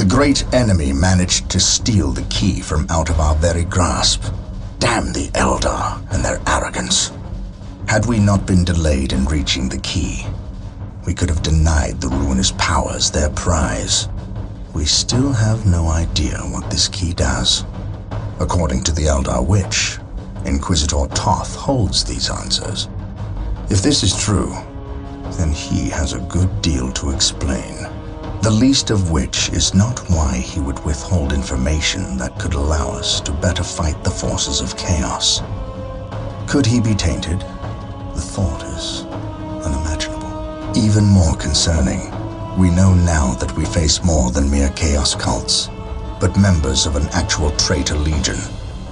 The great enemy managed to steal the key from out of our very grasp. Damn the Eldar and their arrogance. Had we not been delayed in reaching the key, we could have denied the ruinous powers their prize. We still have no idea what this key does. According to the Eldar Witch, Inquisitor Toth holds these answers. If this is true, then he has a good deal to explain. The least of which is not why he would withhold information that could allow us to better fight the forces of chaos. Could he be tainted? The thought is unimaginable. Even more concerning, we know now that we face more than mere chaos cults, but members of an actual traitor legion,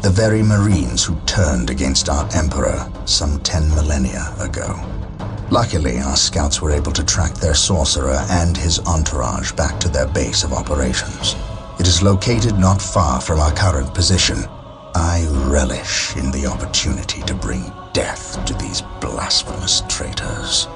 the very Marines who turned against our Emperor some 10 millennia ago. Luckily, our scouts were able to track their sorcerer and his entourage back to their base of operations. It is located not far from our current position. I relish in the opportunity to bring death to these blasphemous traitors.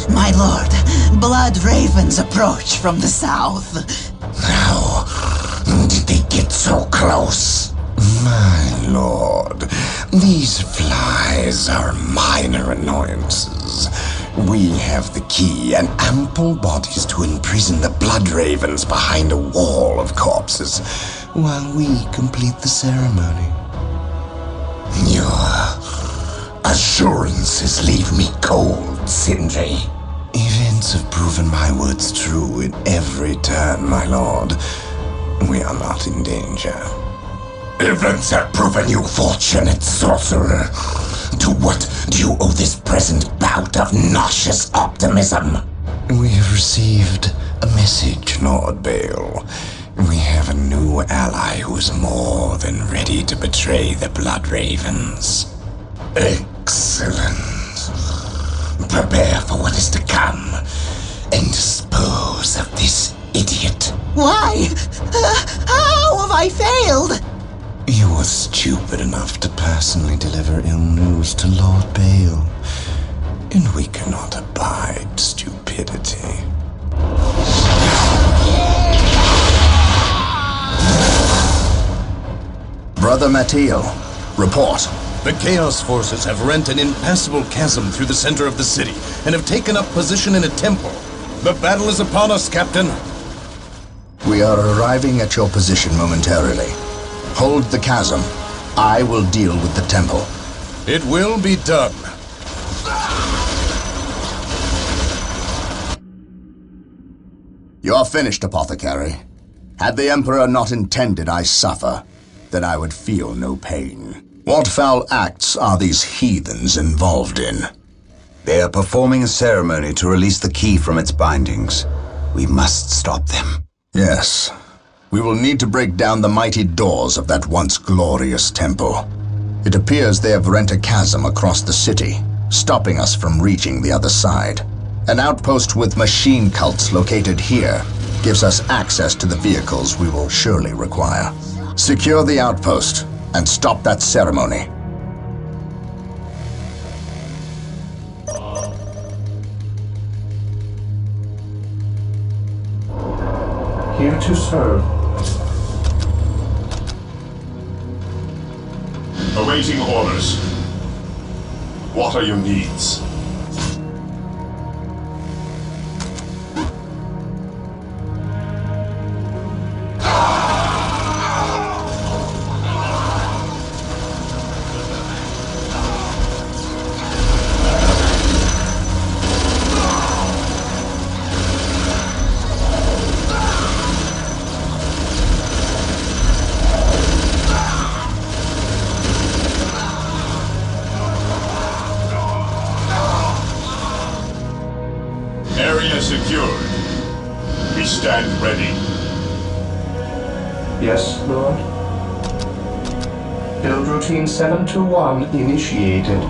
My lord, blood ravens approach from the south. How did they get so close? My lord, these flies are minor annoyances. We have the key and ample bodies to imprison the blood ravens behind a wall of corpses while we complete the ceremony. Your assurances leave me cold, Sindri. Events have proven my words true in every turn, my lord. We are not in danger. Events have proven you fortunate, sorcerer. To what do you owe this present bout of nauseous optimism? We have received a message, Lord Bale. We have a new ally who is more than ready to betray the Blood Ravens. Excellent. Prepare for what is to come, and dispose of this idiot. Why? How have I failed? You were stupid enough to personally deliver ill news to Lord Bale, and we cannot abide stupidity. Brother Mateo, report. The Chaos Forces have rent an impassable chasm through the center of the city and have taken up position in a temple. The battle is upon us, Captain. We are arriving at your position momentarily. Hold the chasm. I will deal with the temple. It will be done. You are finished, Apothecary. Had the Emperor not intended I suffer, then I would feel no pain. What foul acts are these heathens involved in? They are performing a ceremony to release the key from its bindings. We must stop them. Yes. We will need to break down the mighty doors of that once glorious temple. It appears they have rent a chasm across the city, stopping us from reaching the other side. An outpost with machine cults located here gives us access to the vehicles we will surely require. Secure the outpost and stop that ceremony. Here to serve. Awaiting orders. What are your needs? Area secured. We stand ready. Yes, Lord. Build routine 721 initiated.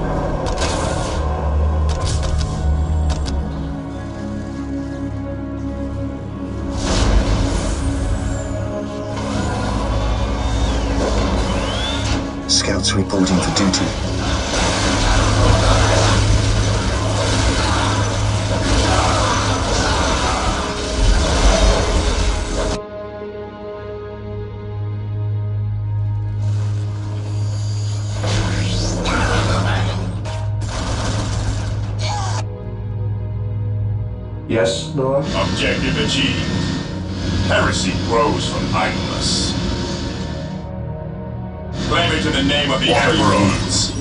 Scouts reporting for duty. Yes, Lord. Objective achieved. Heresy grows from idleness. Claim it in the name of the Emperors.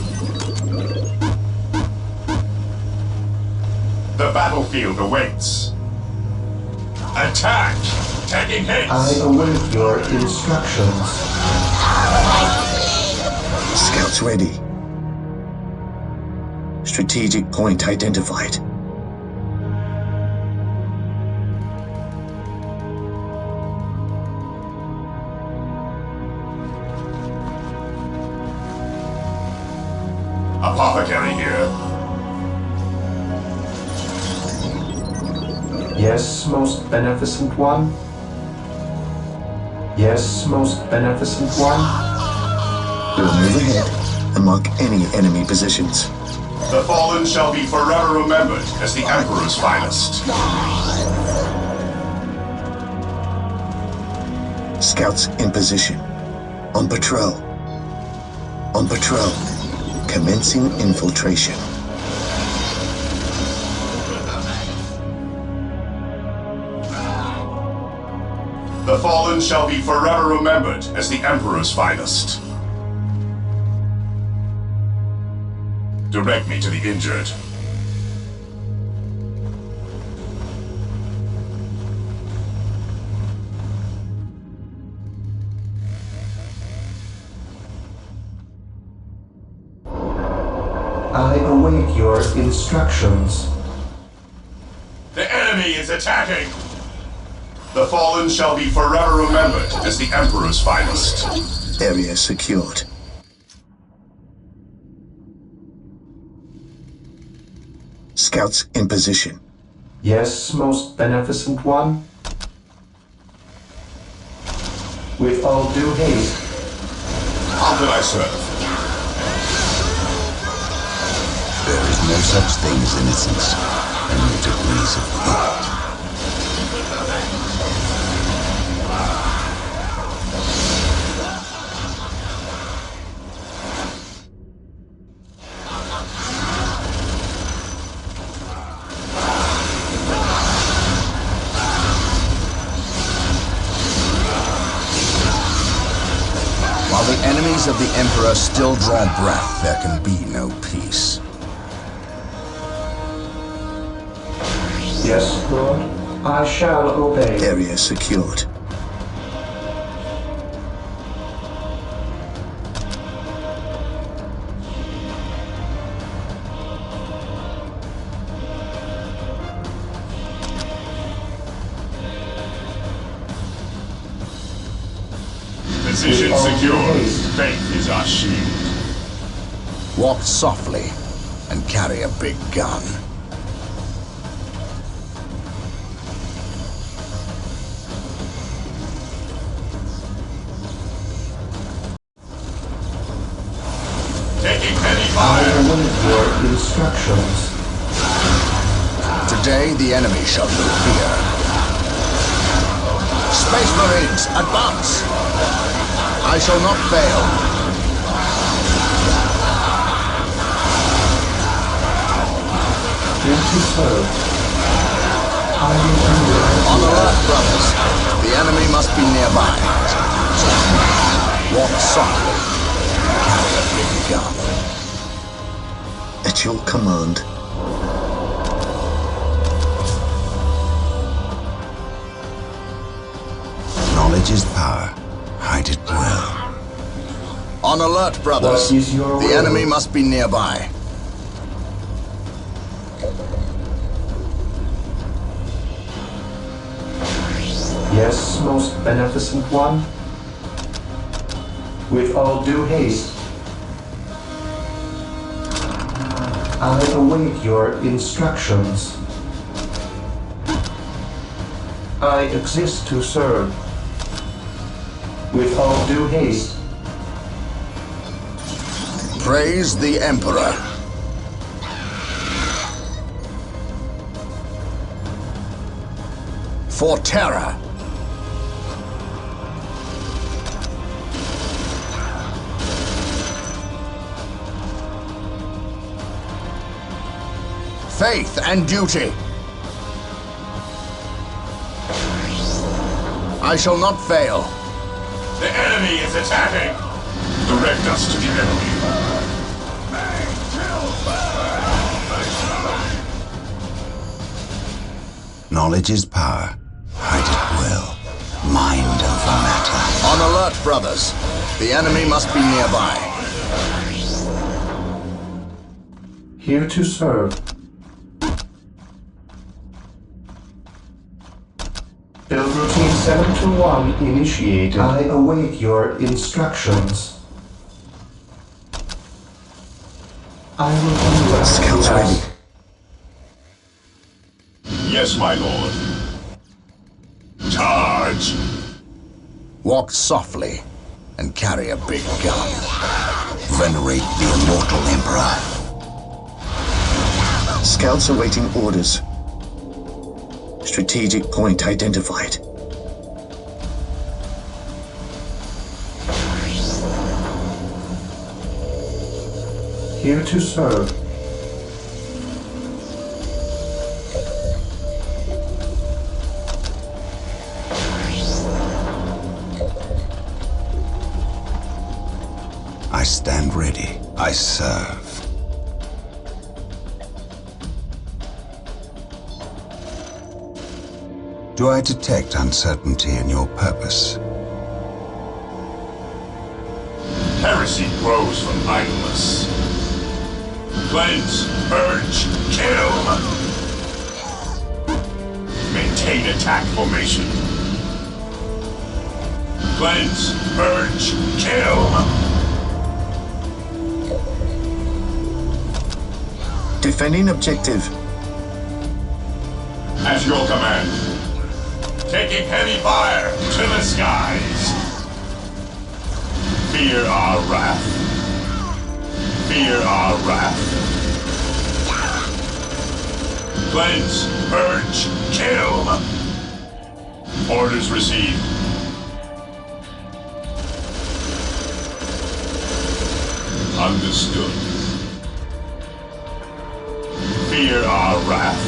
The battlefield awaits. Attack! Taking hits! I await your instructions. Scouts ready. Strategic point identified. Apothecary here. Yes, most beneficent one. Yes, most beneficent one. We'll move ahead and mark any enemy positions. The fallen shall be forever remembered as the Emperor's finest. Scouts in position. On patrol. On patrol. Commencing infiltration. The fallen shall be forever remembered as the Emperor's finest. Direct me to the injured. I await your instructions. The enemy is attacking! The fallen shall be forever remembered as the Emperor's finest. Area secured. Scouts in position. Yes, most beneficent one. With all due haste. How can I serve? There is no such thing as innocence, only degrees of guilt. While the enemies of the Emperor still draw breath, there can be no peace. Yes, Lord. I shall obey. Area secured. Position secured. Faith is our shield. Walk softly and carry a big gun. Taking heavy I fire. await your instructions. Today the enemy shall know fear. Space Marines, advance! I shall not fail. Here to serve. I will do On alert, brothers. The enemy must be nearby. Walk softly. Carry a big gun. At your command. Knowledge is power. Hide it well. On alert, brothers. What is your The will? enemy must be nearby. Yes, most beneficent one. With all due haste, I await your instructions. I exist to serve. With all due haste, Praise the Emperor. For Terra. Faith and duty. I shall not fail. The enemy is attacking! Direct us to the enemy. Knowledge is power. Hide it well. Mind over matter. On alert, brothers. The enemy must be nearby. here to serve. Build routine 721 initiated. I await your instructions. I will do as Scouts you ready. ask. Yes, my lord. Charge! Walk softly and carry a big gun. Venerate the immortal Emperor. Scouts awaiting orders. Strategic point identified. Here to serve. I stand ready. I serve. Do I detect uncertainty in your purpose? Heresy grows from idleness. Cleanse, purge, kill! Maintain attack formation. Cleanse, purge, kill! Defending objective. At your command. Taking heavy fire to the skies. Fear our wrath. Fear our wrath. Cleanse, purge, kill! Orders received. Understood. Fear our wrath.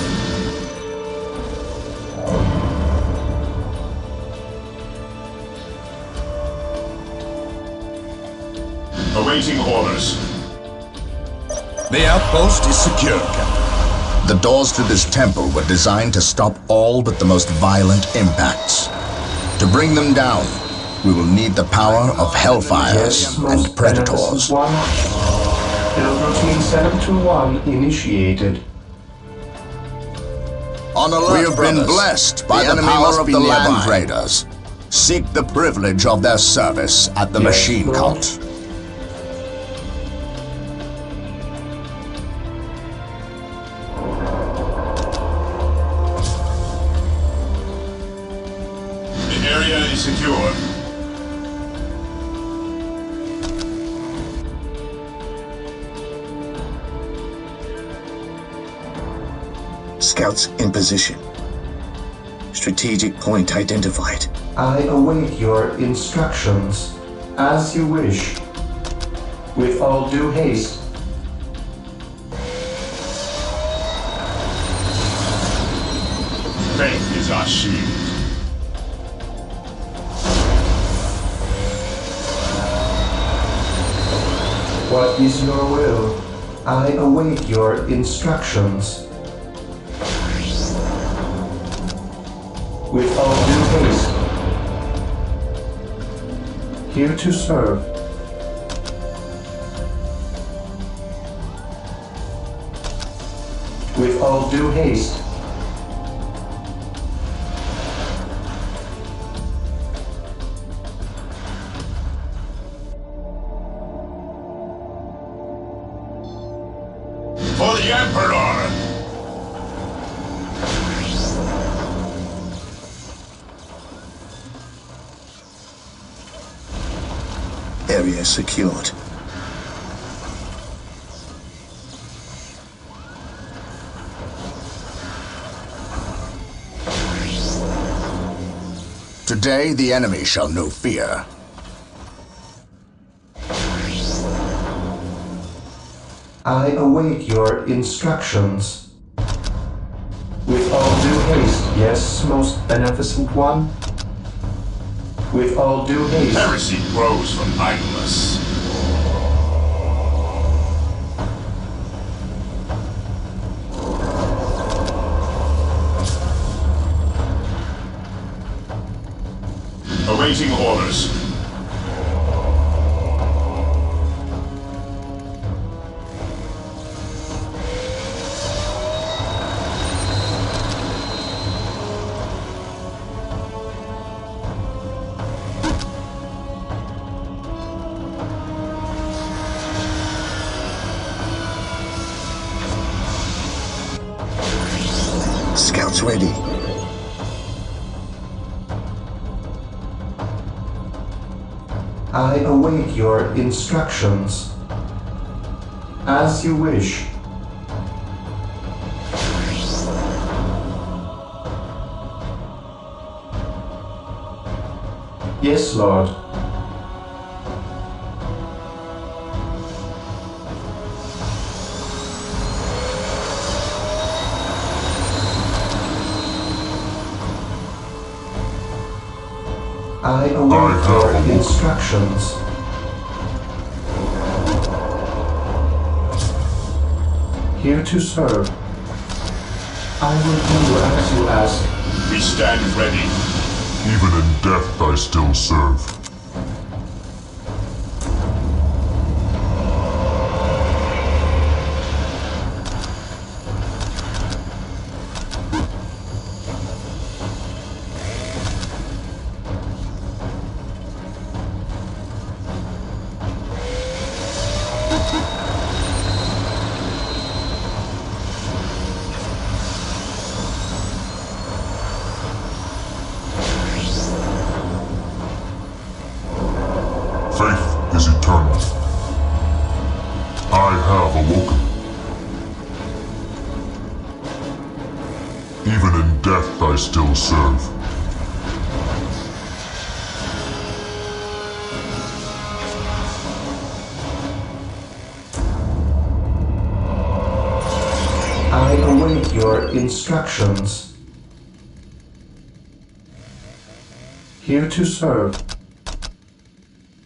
Awaiting orders. The outpost is secure, Captain. The doors to this temple were designed to stop all but the most violent impacts. To bring them down, we will need the power of hellfires Yes, and most predators. beneficent one. Build routine 721 initiated. On alert, we have been blessed by the power of the land raiders. Seek the privilege of their service at the Yes, machine Lord. cult. The area is secure. Scouts in position. Strategic point identified. I await your instructions. As you wish. With all due haste. Faith is our shield. What is your will? I await your instructions. With all due haste. Here to serve. With all due haste. Area secured. Today the enemy shall know fear. I await your instructions. With all due haste, yes, most beneficent one? With all due haste. Heresy grows from idleness. Awaiting orders. Scouts ready. I await your instructions. As you wish. Yes, Lord. I await your instructions. Here to serve. I will do as you ask. We stand ready. Even in death I still serve. Faith is eternal. I have awoken. Even in death I still serve. I await your instructions. Here to serve.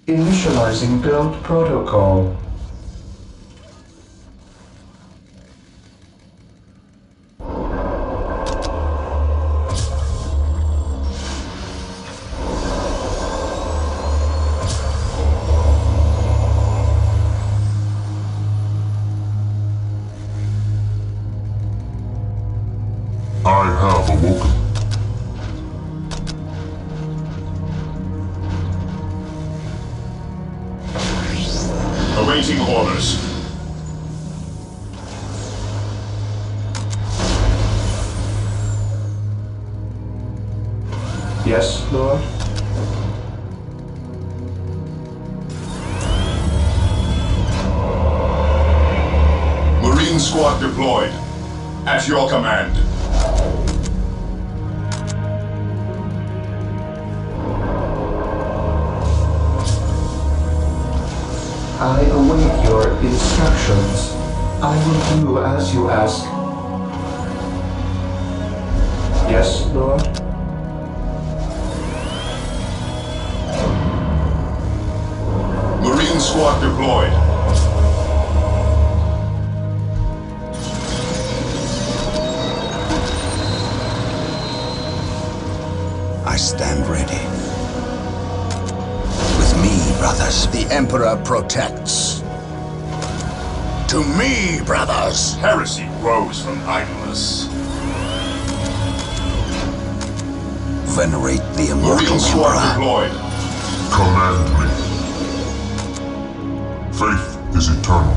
Initializing build protocol. I have awoken. Awaiting orders. Yes, Lord? Marine squad deployed. At your command. I await your instructions. I will do as you ask. Yes, Lord? Marine squad deployed. I stand ready. With me, brothers. The Emperor protects. To me, brothers! Heresy grows from idleness. Venerate the immortal Marine squad Emperor. deployed. Command me. Faith is eternal.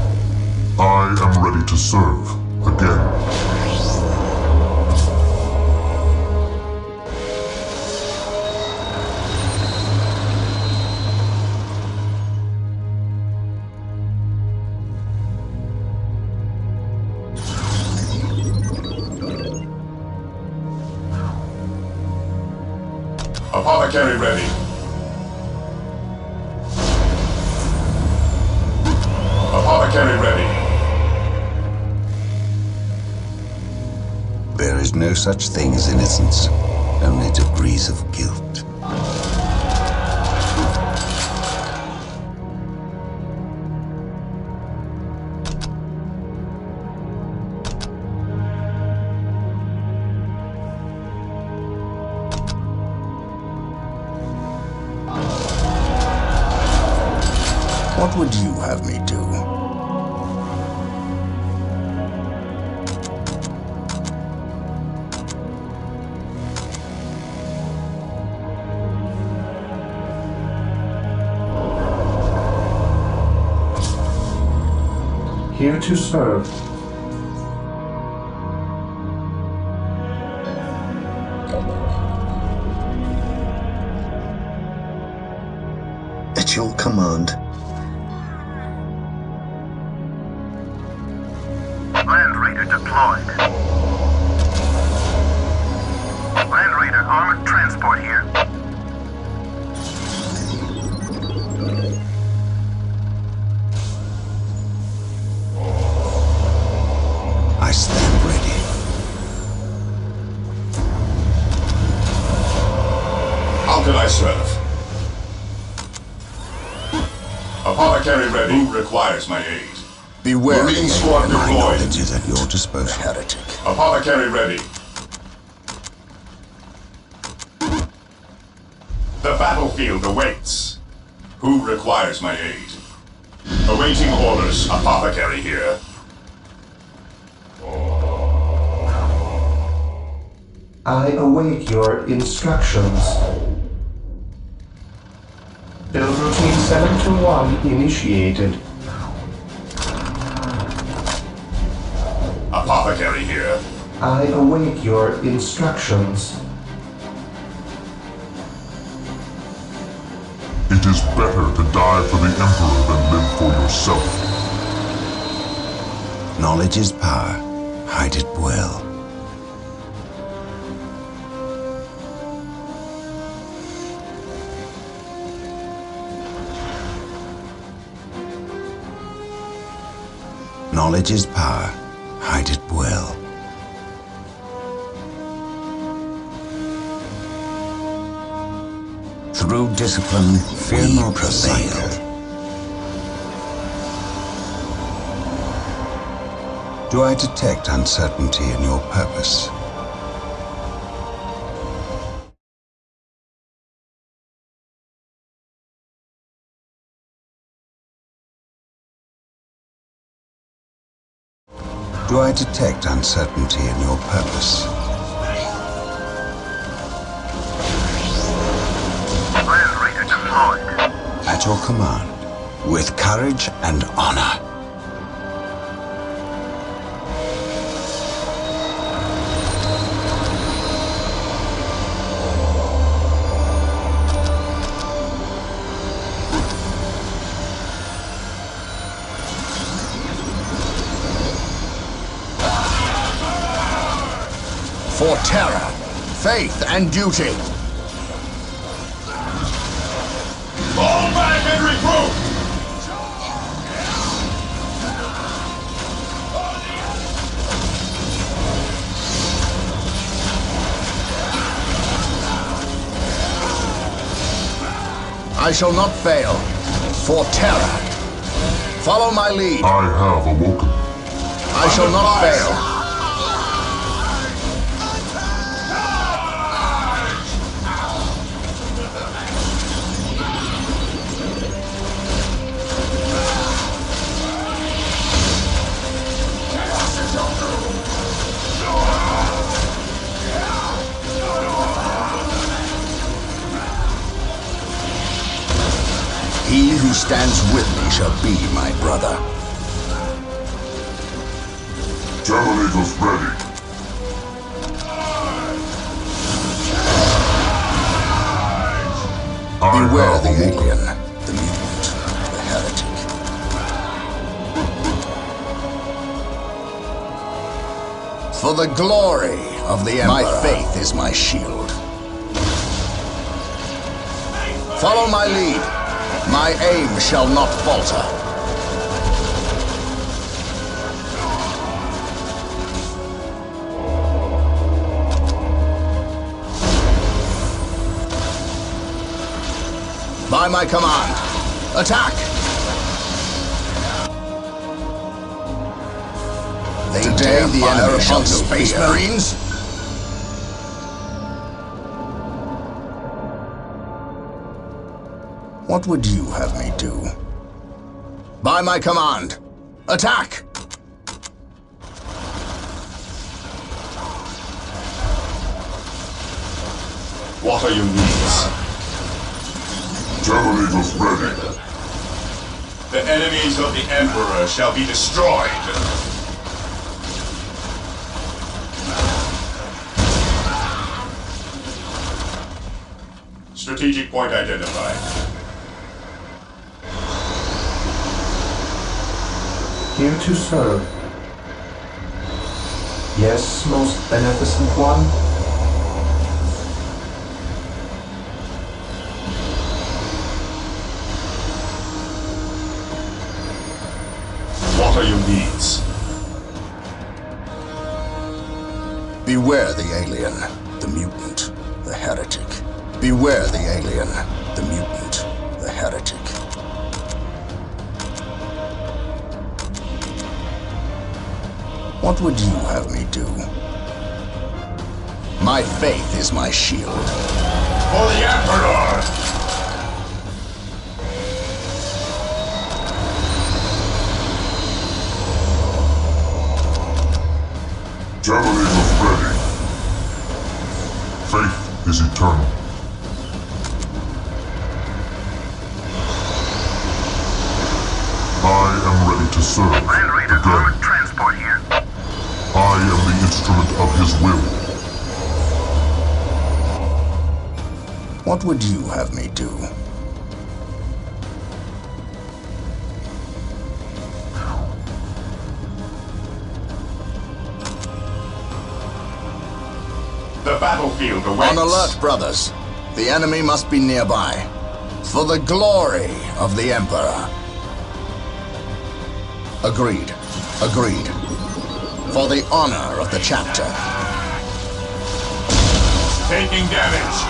I am ready to serve again. Apothecary ready. Apothecary ready. There is no such thing as innocence, only degrees of guilt. What would you have me do? Here to serve. At your command. Land Raider deployed. Land Raider armored transport here. I stand ready. How can I serve? Apothecary ready. Who requires my aid? Beware. Marine squad My deployed. knowledge is at your disposal. Heretic. Apothecary ready. The battlefield awaits. Who requires my aid? Awaiting orders. Apothecary here. I await your instructions. Build routine 721 initiated. Apothecary here. I await your instructions. It is better to die for the Emperor than live for yourself. Knowledge is power. Hide it well. Knowledge is power. Hide it well. Through discipline, fear not prevail. Do I detect uncertainty in your purpose? Do I detect uncertainty in your purpose? Land Raider deployed. At your command, with courage and honor. For terror, faith, and duty. Fall back and regroup! I shall not fail. For terror. Follow my lead. I have awoken. I shall not fail. He who stands with me shall be my brother. Terminators ready. I Beware have the awoken. alien, the mutant, the heretic. For the glory of the Empire. My faith is my shield. Follow my lead. My aim shall not falter. By my command, attack! Today the enemy shall Space Marines? What would you have me do? By my command, attack! What are your needs? Generators ready. The enemies of the Emperor shall be destroyed. Strategic point identified. Here to serve. Yes, most beneficent one. What are your needs? Beware the alien, the mutant, the heretic. Beware the alien, the mutant, the heretic. What would you have me do? My faith is my shield. For the Emperor! Generators ready. Faith is eternal. I am ready to serve. Land Raider Again. armored transport here. I am the instrument of his will. What would you have me do? The battlefield awaits. On alert, brothers. The enemy must be nearby. For the glory of the Emperor. Agreed. Agreed. For the honor of the chapter. Taking damage.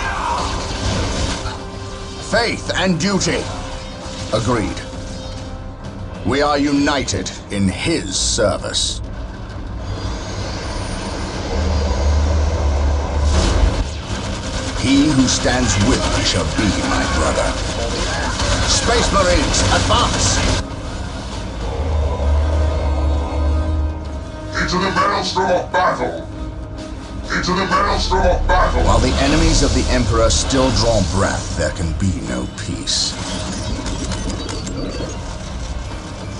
Faith and duty. Agreed. We are united in his service. He who stands with me shall be my brother. Space Marines, advance! Into the maelstrom of battle! Into the maelstrom of battle! While the enemies of the Emperor still draw breath, there can be no peace.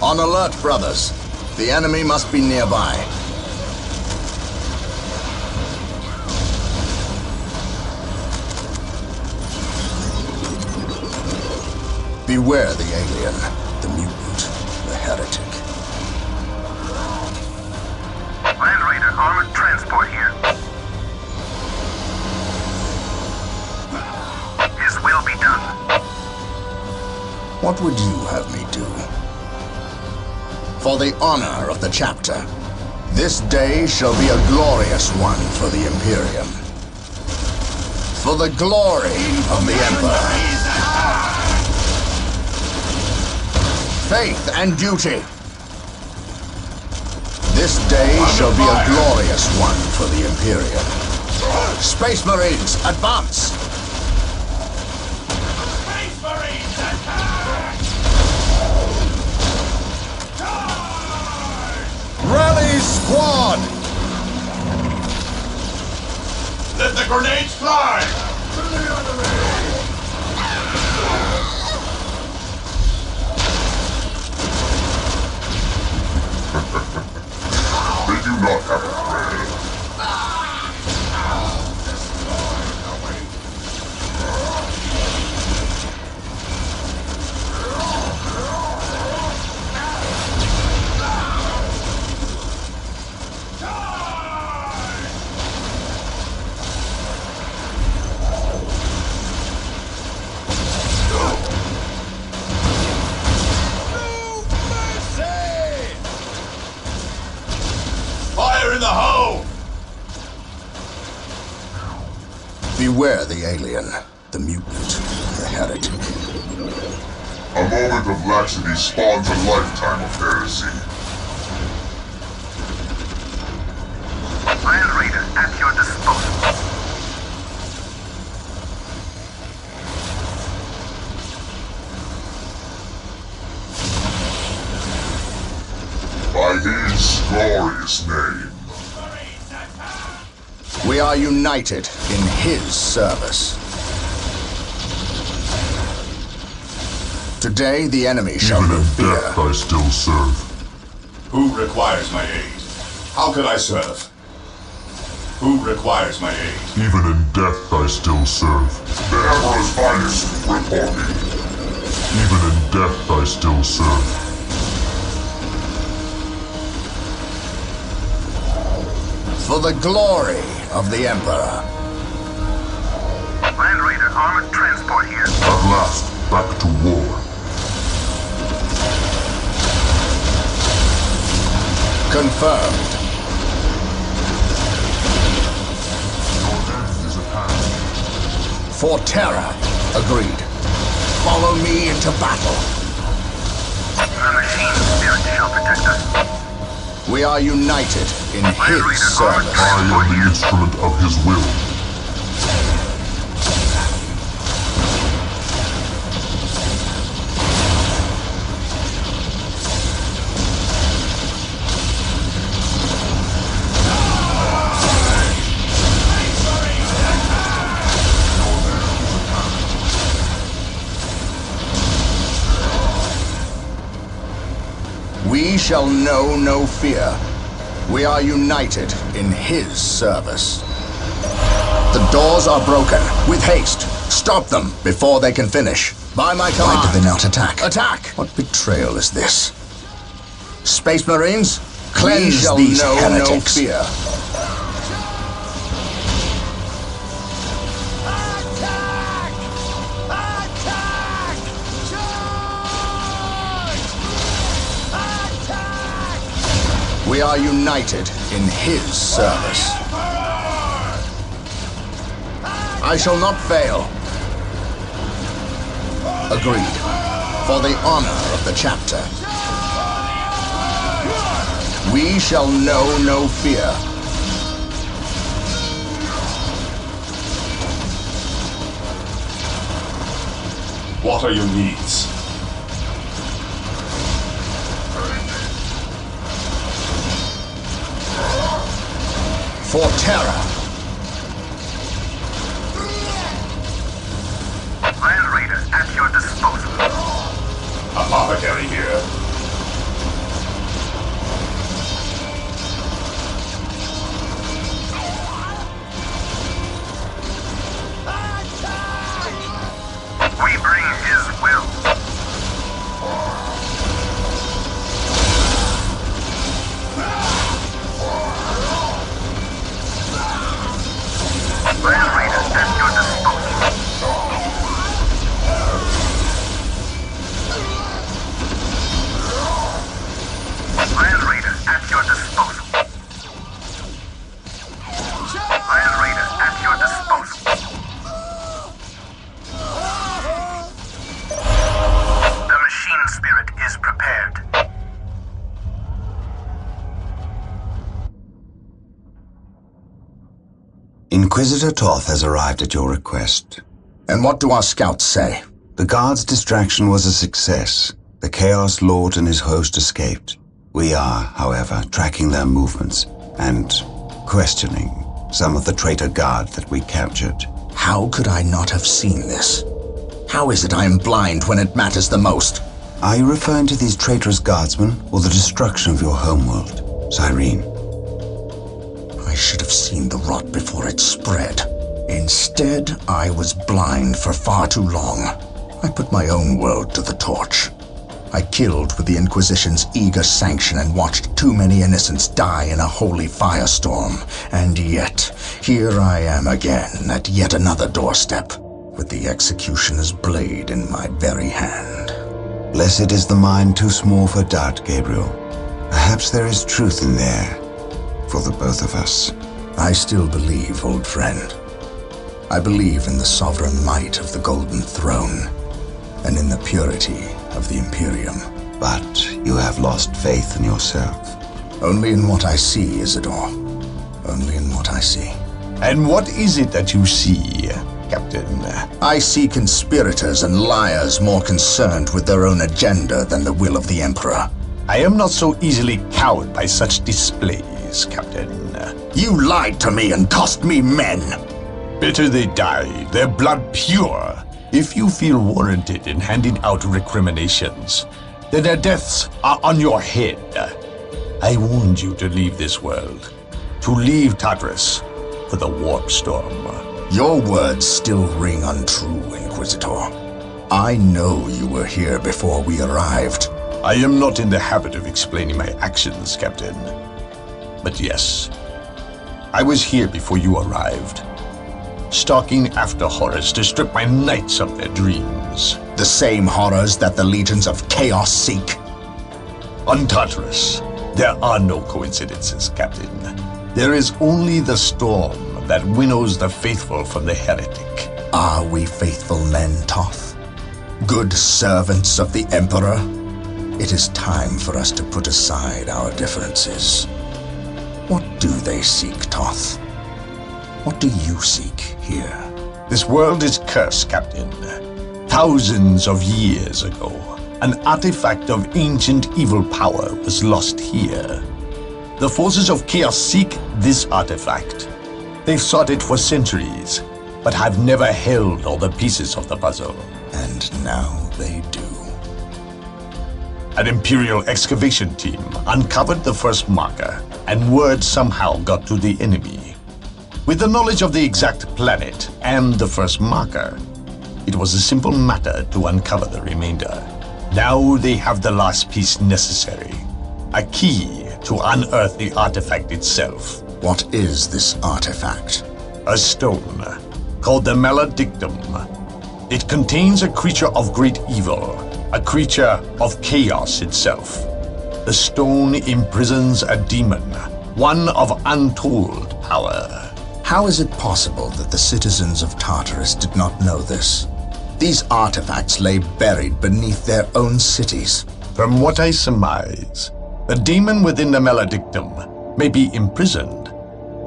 On alert, brothers. The enemy must be nearby. Beware the alien, the mutant, the heretic. Land Raider armored transport here. His will be done. What would you have me do? For the honor of the chapter, this day shall be a glorious one for the Imperium. For the glory of the Emperor. Faith and duty. This day shall be a glorious one for the Imperium. Space Marines, advance! Space Marines, attack! Rally squad! Let the grenades fly! They do not have a prey. Beware the alien, the mutant, the heretic. A moment of laxity spawns a lifetime of heresy. Land Raider at your disposal. By his glorious name. We are united in his service. Today, the enemy shall Even know in fear. death I still serve. Who requires my aid? How can I serve? Who requires my aid? Even in death I still serve. The Emperor's finest reporting. Even in death I still serve. For the glory of the Emperor. Land Raider armored transport here. At last, back to war. Confirmed. Your end is at hand. For terror. Agreed. Follow me into battle. The machine spirit shall protect us. We are united in his service. I am the instrument of his will. We shall know no fear. We are united in his service. The doors are broken. With haste. Stop them before they can finish. By my command. Why did they not attack? Attack! What betrayal is this? Space Marines? Cleanse these heretics. No fear. We are united in his service. I shall not fail. Agreed. For the honor of the chapter. We shall know no fear. What are your needs? For terror. Land Raider at your disposal. Apothecary here. We bring his will. Land Raider at your disposal. Land Raider at your disposal. Land Raider at your disposal. The machine spirit is prepared. Inquisitor Toth has arrived at your request. And what do our scouts say? The guard's distraction was a success. The Chaos Lord and his host escaped. We are, however, tracking their movements and questioning some of the traitor guard that we captured. How could I not have seen this? How is it I am blind when it matters the most? Are you referring to these traitorous guardsmen or the destruction of your homeworld, Cyrene? I should have seen the rot before it spread. Instead, I was blind for far too long. I put my own world to the torch. I killed with the Inquisition's eager sanction and watched too many innocents die in a holy firestorm. And yet, here I am again at yet another doorstep, with the executioner's blade in my very hand. Blessed is the mind too small for doubt, Gabriel. Perhaps there is truth in there, for the both of us. I still believe, old friend. I believe in the sovereign might of the Golden Throne, and in the purity of the Imperium. But you have lost faith in yourself. Only in what I see, Isidore. Only in what I see. And what is it that you see, Captain? I see conspirators and liars more concerned with their own agenda than the will of the Emperor. I am not so easily cowed by such displays, Captain. You lied to me and cost me men! Better they die, their blood pure. If you feel warranted in handing out recriminations, then their deaths are on your head. I warned you to leave this world, to leave Tartarus for the Warp Storm. Your words still ring untrue, Inquisitor. I know you were here before we arrived. I am not in the habit of explaining my actions, Captain. But yes, I was here before you arrived, stalking after horrors to strip my knights of their dreams. The same horrors that the legions of chaos seek. On Tartarus, there are no coincidences, Captain. There is only the storm that winnows the faithful from the heretic. Are we faithful men, Toth? Good servants of the Emperor? It is time for us to put aside our differences. What do they seek, Toth? What do you seek here? This world is cursed, Captain. Thousands of years ago, an artifact of ancient evil power was lost here. The forces of chaos seek this artifact. They've sought it for centuries, but have never held all the pieces of the puzzle. And now they do. An Imperial excavation team uncovered the first marker, and word somehow got to the enemy. With the knowledge of the exact planet and the first marker, it was a simple matter to uncover the remainder. Now they have the last piece necessary, a key to unearth the artifact itself. What is this artifact? A stone called the Maledictum. It contains a creature of great evil, a creature of chaos itself. The stone imprisons a demon, one of untold power. How is it possible that the citizens of Tartarus did not know this? These artifacts lay buried beneath their own cities. From what I surmise, the demon within the Maledictum may be imprisoned,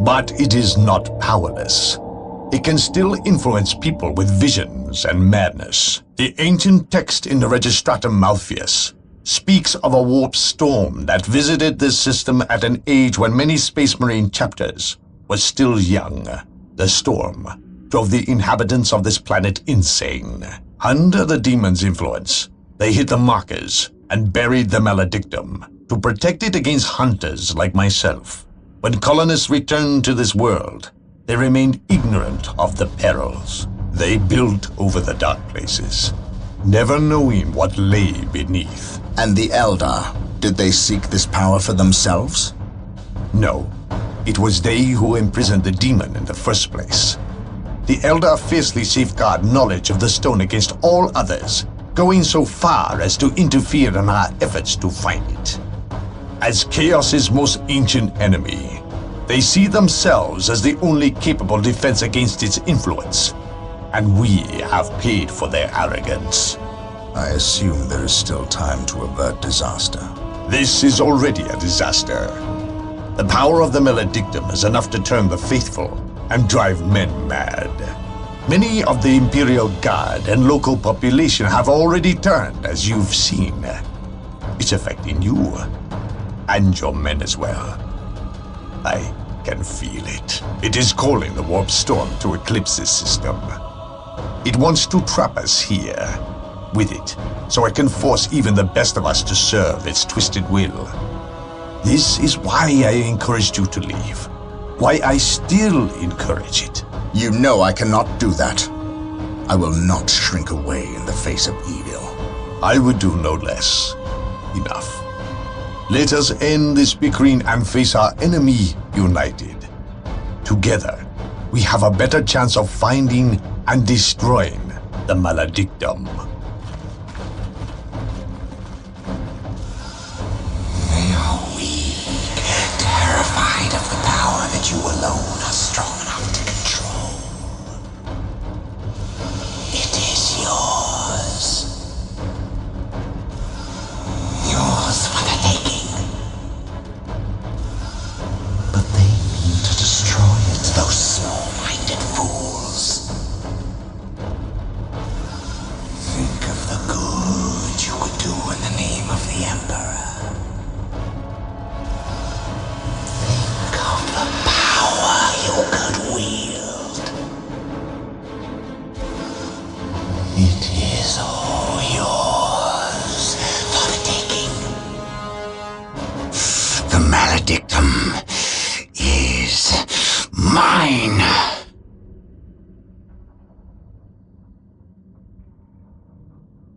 but it is not powerless. It can still influence people with visions and madness. The ancient text in the Registratum Malpheus speaks of a warp storm that visited this system at an age when many Space Marine chapters were still young. The storm drove the inhabitants of this planet insane. Under the demon's influence, they hid the markers and buried the Maledictum to protect it against hunters like myself. When colonists returned to this world, they remained ignorant of the perils. They built over the dark places, never knowing what lay beneath. And the Eldar, did they seek this power for themselves? No, it was they who imprisoned the demon in the first place. The Eldar fiercely safeguard knowledge of the stone against all others, going so far as to interfere in our efforts to find it. As Chaos's most ancient enemy, they see themselves as the only capable defense against its influence, and we have paid for their arrogance. I assume there is still time to avert disaster. This is already a disaster. The power of the Maledictum is enough to turn the faithful and drive men mad. Many of the Imperial Guard and local population have already turned, as you've seen. It's affecting you, and your men as well. I can feel it. It is calling the Warp Storm to eclipse this system. It wants to trap us here with it, so it can force even the best of us to serve its twisted will. This is why I encouraged you to leave. Why I still encourage it. You know I cannot do that. I will not shrink away in the face of evil. I would do no less. Enough. Let us end this bickering and face our enemy united. Together, we have a better chance of finding and destroying the Maledictum. They are weak, terrified of the power that you alone are strong enough to control. those small-minded fools. Think of the good you could do in the name of the Emperor. Think of the power you could wield. It is all yours for the taking. The maledictum is mine.